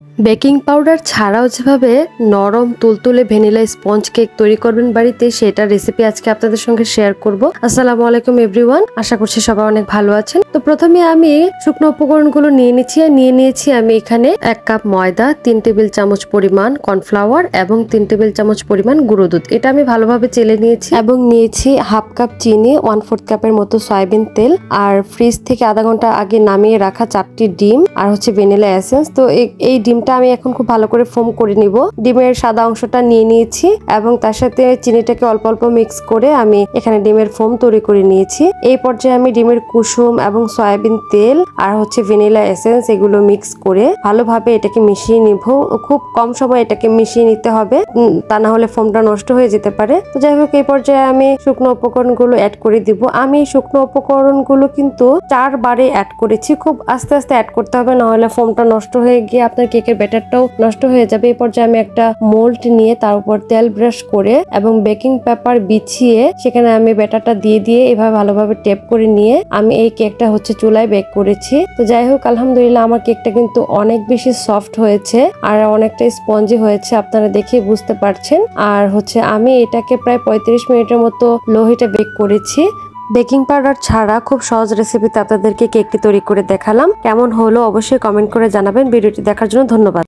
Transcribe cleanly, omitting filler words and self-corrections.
Baking powder ছাড়াও যেভাবে নরম তুলতুলে ভ্যানিলা স্পঞ্জ কেক তৈরি করবেন বাড়িতে, সেটার রেসিপি আজকে আপনাদের সঙ্গে শেয়ার করব। আসসালামু আলাইকুম এভরিওয়ান, আশা করছি সবাই অনেক ভালো আছেন। তো প্রথমে আমি শুকনো উপকরণগুলো নিয়ে নিয়েছি আমি এখানে 1 কাপ ময়দা, 3 টেবিল চামচ পরিমাণ কর্নফ্লাওয়ার এবং 3 টেবিল চামচ পরিমাণ গুঁড়ো দুধ। এটা আমি ভালোভাবে চেলে নিয়েছি এবং নিয়েছি হাফ কাপ চিনি, 1/4 কাপের মতো সয়াবিন তেল, আর ফ্রিজ থেকে আধা ঘন্টা আগে নামিয়ে রাখা 4টি ডিম, আর হচ্ছে ভ্যানিলা এসেন্স। তো এই ডিমটা আমি এখন খুব ভালো করে ফোম করে নিব। ডিমের সাদা অংশটা নিয়ে নিয়েছি এবং তার সাথে চিনিটাকে অল্প অল্প মিক্স করে আমি এখানে ডিমের ফোম তৈরি করে নিয়েছি। এই পর্যায়ে আমি ডিমের কুসুম এবং সয়াবিন তেল আর হচ্ছে ভ্যানিলা এসেন্স এগুলো মিক্স করে ভালোভাবে এটাকে মিশিয়ে নিব। খুব কম সময় এটাকে মিশিয়ে নিতে হবে, তা না হলে ফোমটা নষ্ট হয়ে যেতে পারে। তো যাই হোক, এই পর্যায়ে আমি শুকনো উপকরণগুলো অ্যাড করে দিব। আমি শুকনো উপকরণগুলো কিন্তু 4 বারে অ্যাড করেছি। খুব আস্তে আস্তে অ্যাড করতে হবে, না হলে ফোমটা নষ্ট হয়ে গিয়ে আপনার কেকের ব্যাটারটাও নষ্ট হয়ে যাবে। এই পর্যায়ে আমি একটা মোল্ড নিয়ে তার উপর তেল ব্রাশ করে এবং বেকিং পেপার বিছিয়ে সেখানে আমি ব্যাটারটা দিয়ে এভাবে ভালোভাবে টেপ করে নিয়ে আমি এই কেকটা হচ্ছে চুলায় বেক করেছি। তো যাই হোক, আলহামদুলিল্লাহ আমার কেকটা কিন্তু অনেক বেশি সফট হয়েছে আর অনেকটা স্পঞ্জি হয়েছে, আপনারা দেখে বুঝতে পারছেন। আর হচ্ছে আমি এটাকে প্রায় 35 মিনিটের মতো লো হিটে বেক করেছি। বেকিং পাউডার ছাড়া খুব সহজ রেসিপিতে আপনাদেরকে কেকটি তৈরি করে দেখালাম। কেমন হলো অবশ্যই কমেন্ট করে জানাবেন। ভিডিওটি দেখার জন্য ধন্যবাদ।